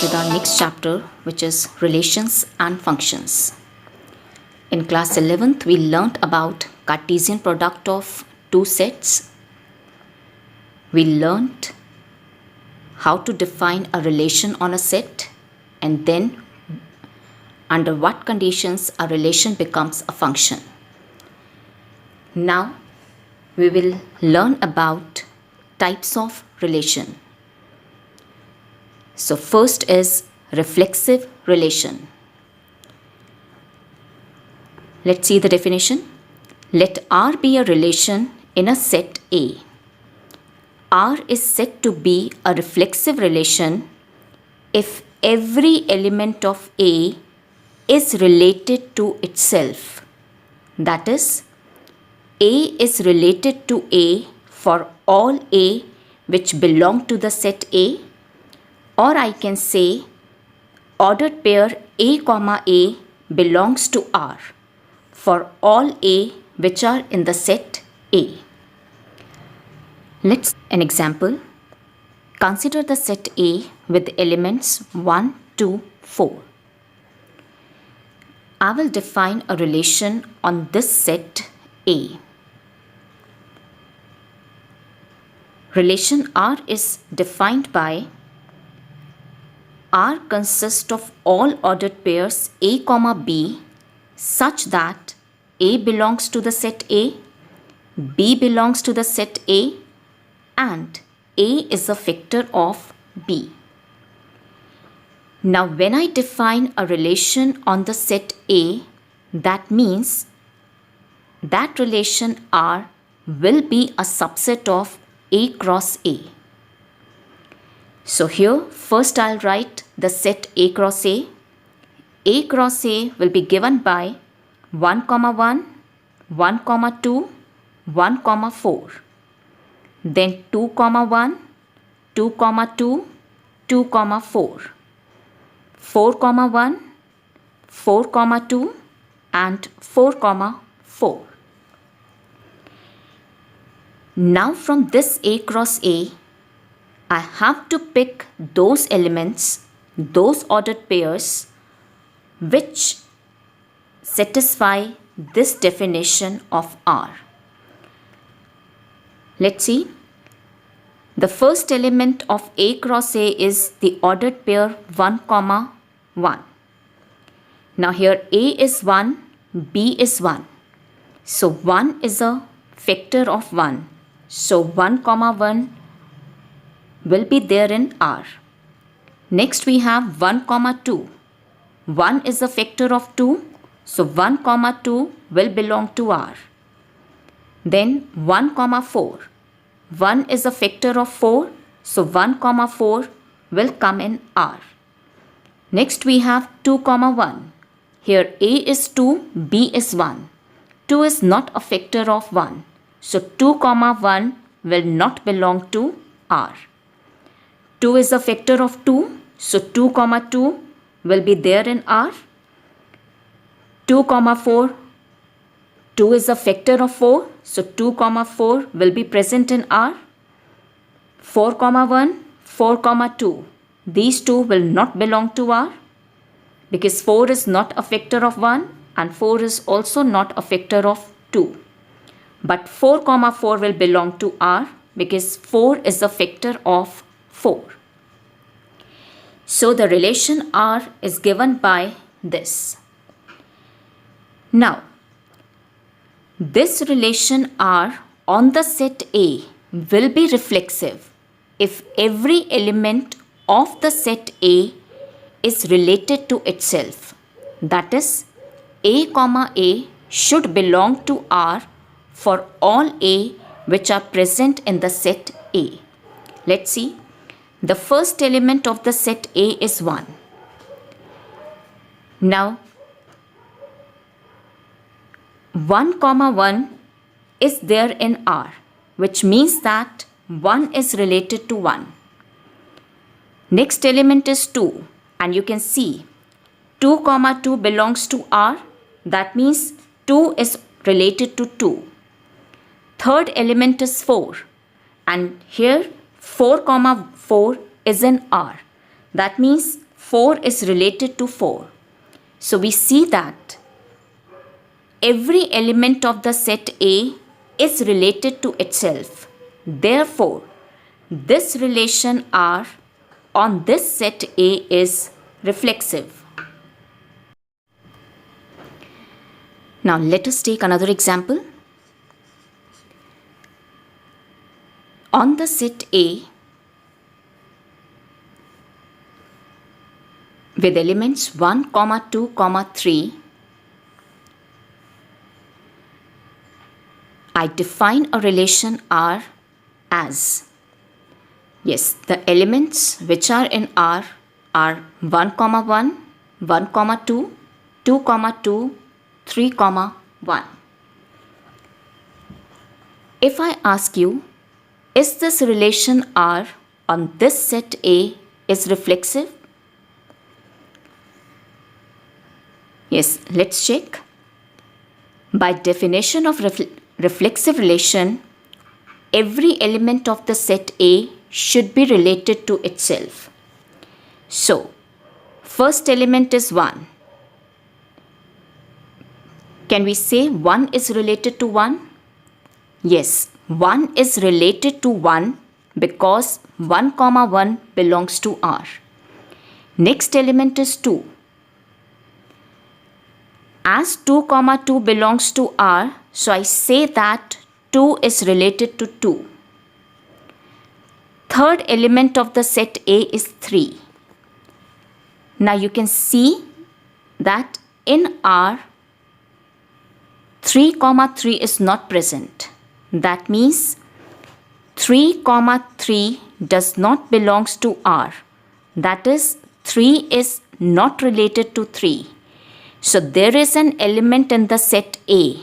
with our next chapter, which is relations and functions. In class 11th, we learnt about Cartesian product of two sets. We learnt how to define a relation on a set and then under what conditions a relation becomes a function. Now we will learn about types of relation. So first is reflexive relation. Let's see the definition. Let R be a relation in a set A. R is said to be a reflexive relation if every element of A is related to itself. That is, A is related to A for all A which belong to the set A, or I can say ordered pair A comma A belongs to R for all A which are in the set A. Let's an example. Consider the set A with elements 1, 2, 4. I will define a relation on this set A. Relation R is defined by R consists of all ordered pairs A comma B such that A belongs to the set A, B belongs to the set A, and A is a vector of B. Now when I define a relation on the set A, that means that relation R will be a subset of A cross A. So here first I'll write the set A cross A. A cross A will be given by 1, 1, 1, 2, 1, 4. Then 2, 1, 2, 2, 2, 4. 4, 1, 4, 2, and 4, 4. Now from this A cross A, I have to pick those elements, those ordered pairs which satisfy this definition of R. Let's see. The first element of A cross A is the ordered pair 1, 1. Now here A is 1, B is 1. So 1 is a vector of 1. So 1, 1 will be there in R. Next we have 1, 2. 1 is a vector of 2. So 1, 2 will belong to R. Then 1, 4. 1 is a vector of 4. So 1, 4 will come in R. Next we have 2, 1. Here A is 2, B is 1. 2 is not a vector of 1. So 2, 1 will not belong to R. 2 is a vector of 2. So 2, 2 will be there in R. 2, 4. 2 is a vector of 4. So 2, 4 will be present in R. 4, 1, 4, 2. These two will not belong to R because 4 is not a vector of 1 and 4 is also not a vector of 2. But 4, 4 will belong to R because 4 is a vector of 4. So the relation R is given by this. Now, this relation R on the set A will be reflexive if every element of the set A is related to itself. That is, A comma A should belong to R for all A which are present in the set A. Let's see. The first element of the set A is 1. Now, 1, 1 is there in R, which means that 1 is related to 1. Next element is 2, and you can see 2, 2 belongs to R. That means 2 is related to 2. Third element is 4, and here 4, 4 is in R. That means 4 is related to 4. So we see that every element of the set A is related to itself. Therefore, this relation R on this set A is reflexive. Now let us take another example. On the set A with elements 1, 2, 3, I define a relation R as, yes, the elements which are in R are 1, 1, 1, 2, 2, 2, 3, 1. If I ask you, is this relation R on this set A is reflexive? Yes, let's check. By definition of reflexive relation, every element of the set A should be related to itself. So, first element is 1. Can we say 1 is related to 1? Yes, 1 is related to 1 because 1, 1 belongs to R. Next element is 2. As 2, 2 belongs to R, so I say that 2 is related to 2. Third element of the set A is 3. Now you can see that in R, 3, 3 is not present. That means 3, 3 does not belongs to R. That is, 3 is not related to 3. So there is an element in the set A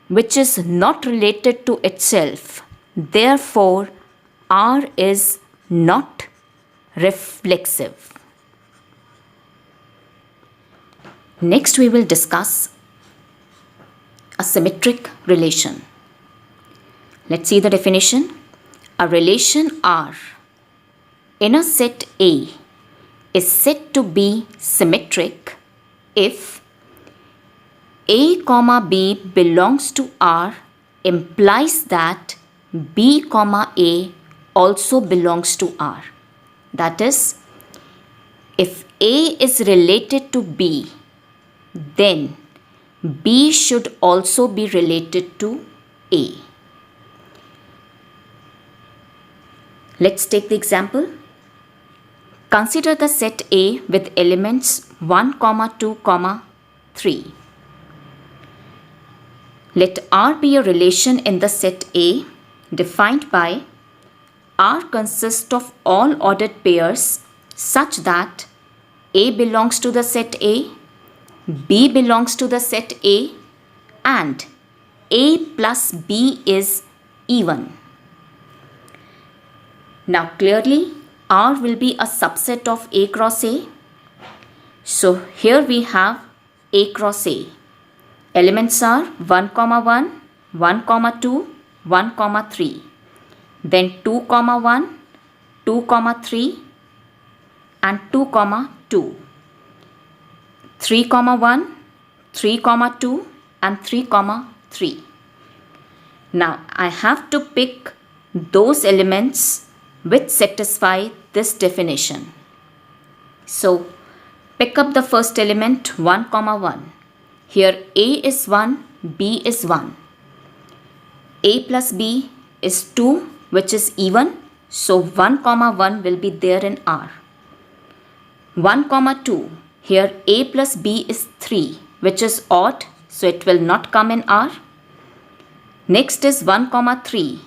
which is not related to itself. Therefore, R is not reflexive. Next we will discuss a symmetric relation. Let's see the definition. A relation R in a set A is said to be symmetric if A, B belongs to R implies that B, A also belongs to R. That is, if A is related to B, then B should also be related to A. Let's take the example. Consider the set A with elements 1, 2, 3. Let R be a relation in the set A defined by R consists of all ordered pairs such that A belongs to the set A, B belongs to the set A, and A plus B is even. Now clearly R will be a subset of A cross A. So here we have A cross A. Elements are 1, 1, 1, 2, 1, 3. Then 2, 1, 2, 3 and 2, 2. 3, 1, 3, 2 and 3, 3. Now I have to pick those elements which satisfy this definition. So pick up the first element 1, 1. Here A is 1, B is 1. A plus B is 2, which is even. So 1, 1 will be there in R. 1, 2. Here A plus B is 3, which is odd. So it will not come in R. Next is 1, 3.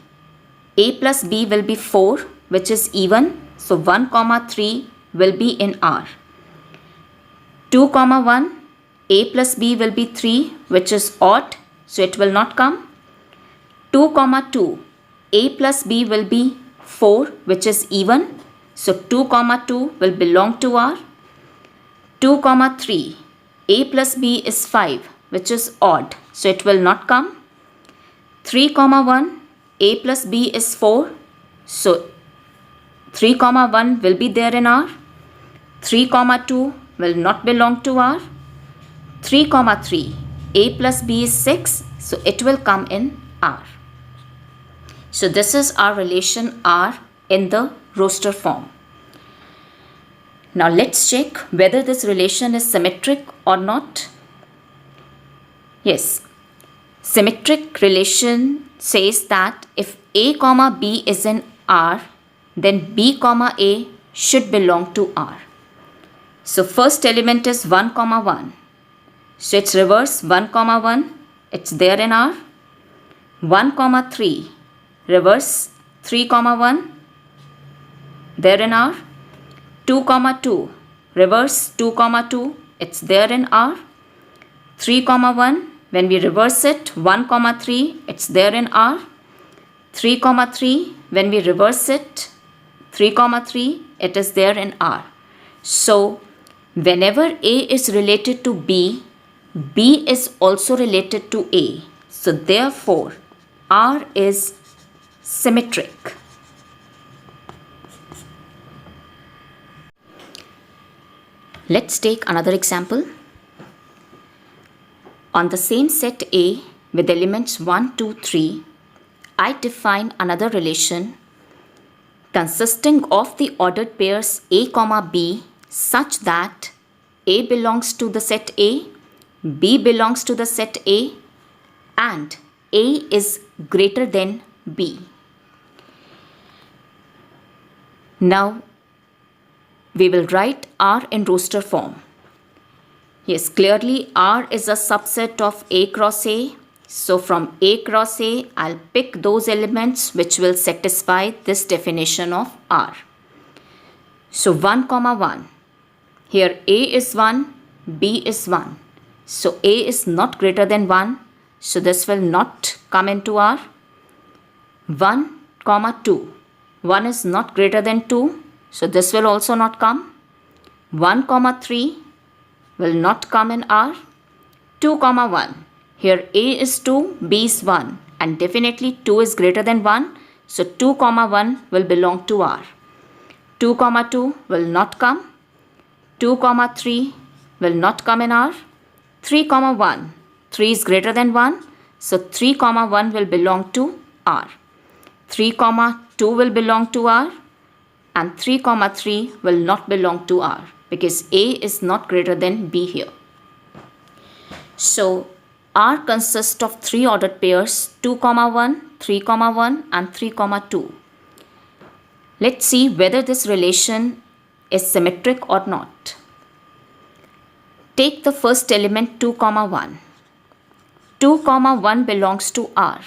A plus B will be 4, which is even. So 1, 3 will be in R. 2, 1. A plus B will be 3, which is odd, so it will not come. 2, 2. A plus B will be 4, which is even, so 2, 2 will belong to R. 2, 3. A plus B is 5, which is odd, so it will not come. 3, 1. A plus B is 4, so 3, 1 will be there in R. 3 comma 2 will not belong to R. 3 comma 3, A plus B is 6, so it will come in R. So this is our relation R in the roster form. Now let's check whether this relation is symmetric or not. Yes, symmetric relation says that if A comma B is in R, then B comma A should belong to R. So first element is 1 comma 1. So it's reverse 1 comma 1, it's there in R. 1 comma 3, reverse 3 comma 1, there in R. 2 comma 2, reverse 2 comma 2, it's there in R. 3 comma 1, when we reverse it, 1 comma 3, it's there in R. 3 comma 3, when we reverse it, 3 comma 3, it is there in R. So whenever A is related to B, B is also related to A. So therefore, R is symmetric. Let's take another example. On the same set A with elements 1, 2, 3, I define another relation consisting of the ordered pairs A comma B such that A belongs to the set A, B belongs to the set A, and A is greater than B. Now we will write R in roster form. Yes, clearly R is a subset of A cross A. So from A cross A, I'll pick those elements which will satisfy this definition of R. So 1 comma 1. Here A is 1, B is 1. So A is not greater than 1. So this will not come into R. 1 comma 2. 1 is not greater than 2. So this will also not come. 1 comma 3 will not come in R. 2 comma 1. Here A is 2, B is 1, and definitely 2 is greater than 1. So 2 comma 1 will belong to R. 2 comma 2 will not come. 2 comma 3 will not come in R. 3 comma 1. 3 is greater than 1. So 3 comma 1 will belong to R. 3 comma 2 will belong to R. And 3 comma 3 will not belong to R because A is not greater than B here. So R consists of 3 ordered pairs 2 comma 1, 3 comma 1 and 3 comma 2. Let's see whether this relation is symmetric or not. Take the first element 2 comma 1. 2 comma 1 belongs to R.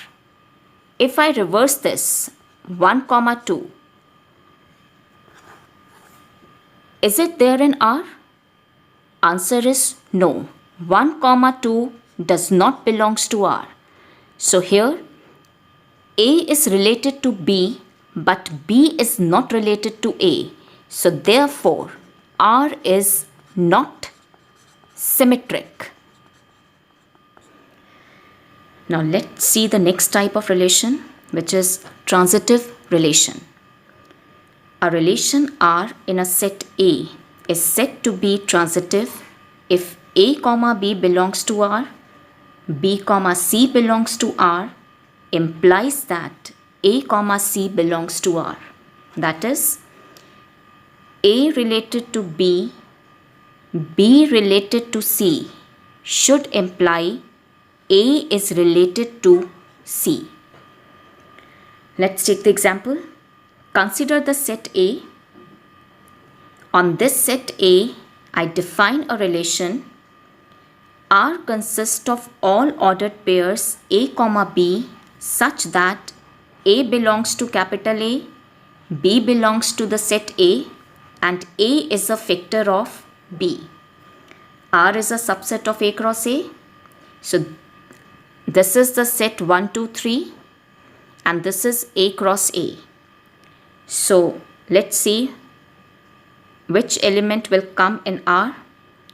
If I reverse this 1 comma 2, is it there in R? Answer is no. 1 comma 2 does not belongs to R. So here A is related to B, but B is not related to A. So therefore R is not symmetric. Now let's see the next type of relation, which is transitive relation. A relation R in a set A is said to be transitive if A comma B belongs to R, B comma C belongs to R, implies that A comma C belongs to R. That is, A related to B, B related to C should imply A is related to C. Let's take the example. Consider the set A. On this set A, I define a relation. R consists of all ordered pairs A comma B such that A belongs to capital A, B belongs to the set A, and A is a factor of B. R is a subset of A cross A. So this is the set 1, 2, 3, and this is A cross A. So let's see which element will come in R.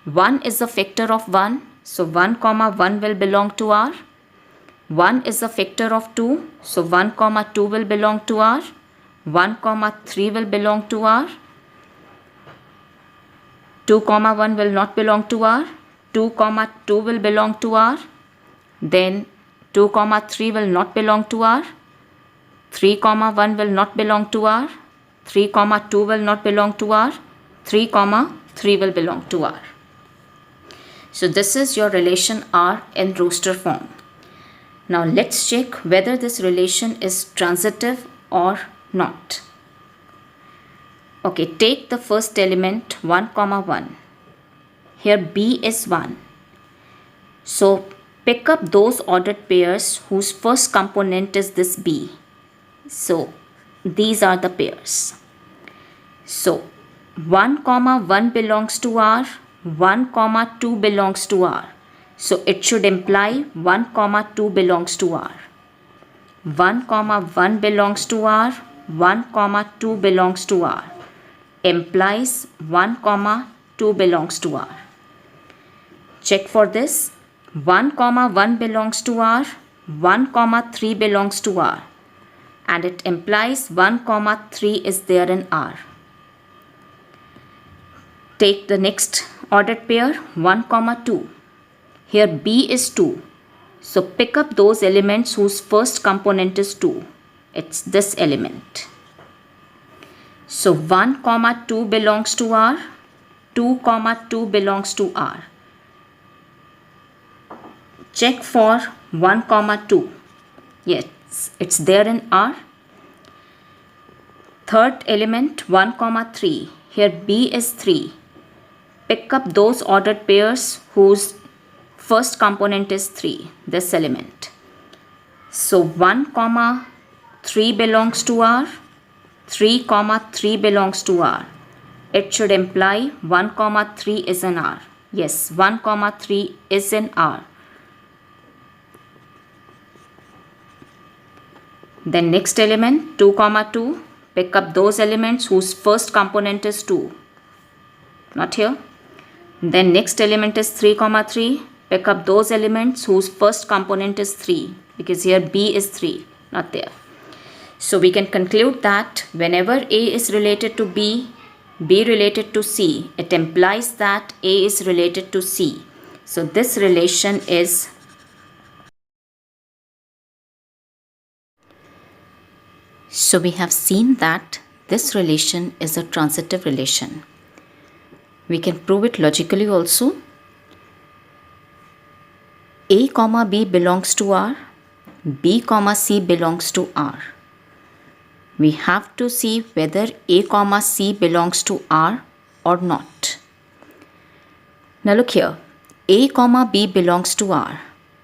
1 is a factor of 1. So 1 comma 1 will belong to R. 1 is a factor of 2. So 1 comma 2 will belong to R. 1 comma 3 will belong to R. 2 comma 1 will not belong to R. 2 comma 2 will belong to R. Then 2 comma 3 will not belong to R. 3 comma 1 will not belong to R. 3 comma 2 will not belong to R. 3 comma 3 will belong to R. So this is your relation R in roster form. Now let's check whether this relation is transitive or not. Okay, take the first element 1 comma 1. Here B is 1. So pick up those ordered pairs whose first component is this B. So these are the pairs. So 1 comma 1 belongs to R, 1 comma 2 belongs to R. So it should imply 1 comma 2 belongs to R. 1 comma 1 belongs to R, 1 comma 2 belongs to R. Implies 1 comma 2 belongs to R. Check for this. 1 comma 1 belongs to R, 1 comma 3 belongs to R. And it implies 1 comma 3 is there in R. Take the next ordered pair 1 comma 2. Here B is 2. So pick up those elements whose first component is 2. It's this element. So 1 comma 2 belongs to R, 2 comma 2 belongs to R. Check for 1 comma 2. Yes, it's there in R. Third element 1 comma 3. Here B is 3. Pick up those ordered pairs whose first component is 3, this element. So 1 comma 3 belongs to R, 3 comma 3 belongs to R. It should imply 1 comma 3 is in R. Yes, 1 comma 3 is in R. Then next element 2 comma 2. Pick up those elements whose first component is 2. Not here. Then next element is 3 comma 3. Pick up those elements whose first component is 3, because here B is 3, not there. So we can conclude that whenever A is related to B, B related to C, it implies that A is related to C. So this relation is So we have seen that this relation is a transitive relation. We can prove it logically also. A comma B belongs to R, B comma C belongs to R. We have to see whether A comma C belongs to R or not. Now look here, A comma B belongs to R.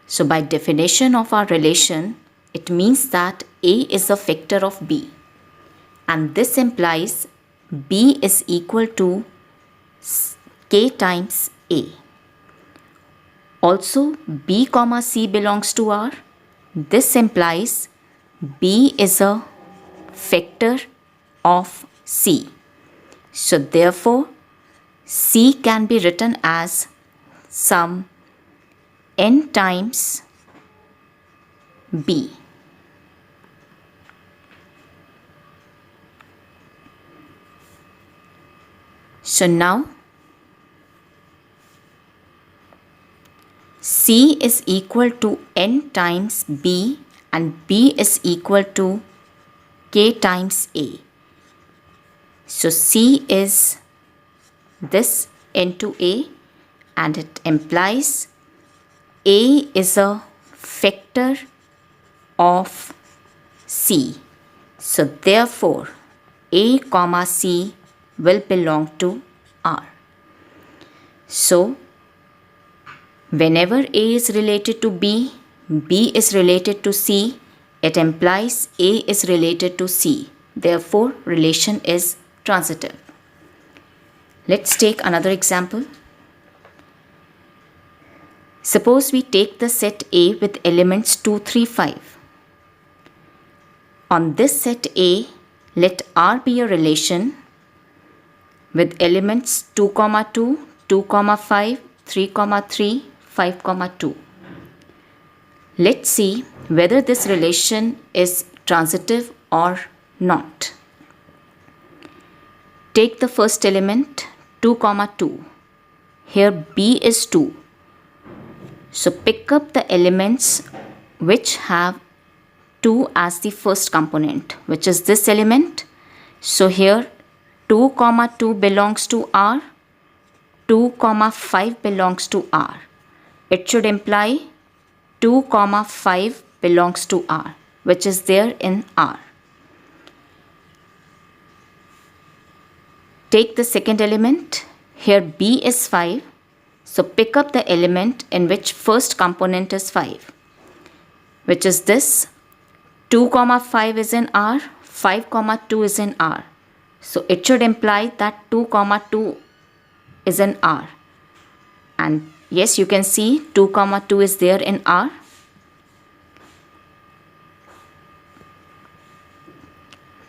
So by definition of our relation, it means that A is a factor of B. And this implies B is equal to K times A. Also, B comma C belongs to R. This implies B is a factor of C. So therefore, C can be written as some n times B. So now C is equal to n times B and B is equal to K times A. So C is this into A and it implies A is a factor of C. So therefore A comma C will belong to R. So whenever A is related to B, B is related to C, it implies A is related to C. Therefore, relation is transitive. Let's take another example. Suppose we take the set A with elements 2, 3, 5. On this set A, let R be a relation with elements 2, 2, 2, 5, 3, 3, 5, 2. Let's see whether this relation is transitive or not. Take the first element 2, 2. Here B is 2. So pick up the elements which have 2 as the first component, which is this element. So here 2 comma 2 belongs to R, 2 comma 5 belongs to R. It should imply 2 comma 5 belongs to R, which is there in R. Take the second element. Here B is 5. So pick up the element in which first component is 5, which is this. 2 comma 5 is in R, 5 comma 2 is in R. So it should imply that 2 comma 2 is in R. And yes, you can see 2 comma 2 is there in R.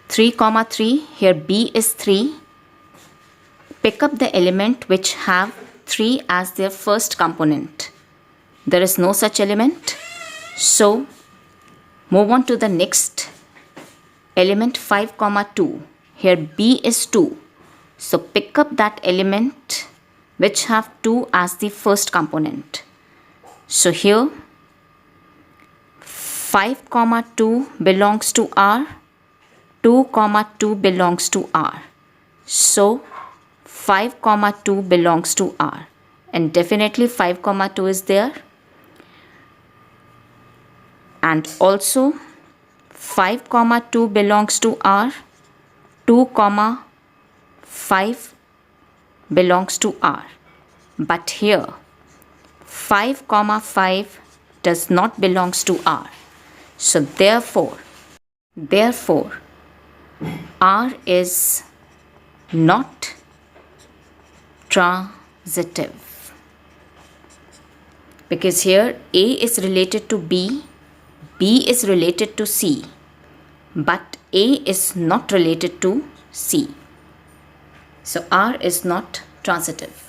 Three comma 3, here B is 3. Pick up the element which have 3 as their first component. There is no such element. So move on to the next element, 5 comma 2. Here B is 2. So pick up that element which have 2 as the first component. So here 5 comma 2 belongs to R, 2 comma 2 belongs to R. So 5 comma 2 belongs to R, and definitely 5 comma 2 is there, and also 5 comma 2 belongs to R, 2 comma 5 belongs to R. But here 5 comma 5 does not belongs to R. So therefore R is not transitive, because here A is related to B, B is related to C, but A is not related to C. So R is not transitive.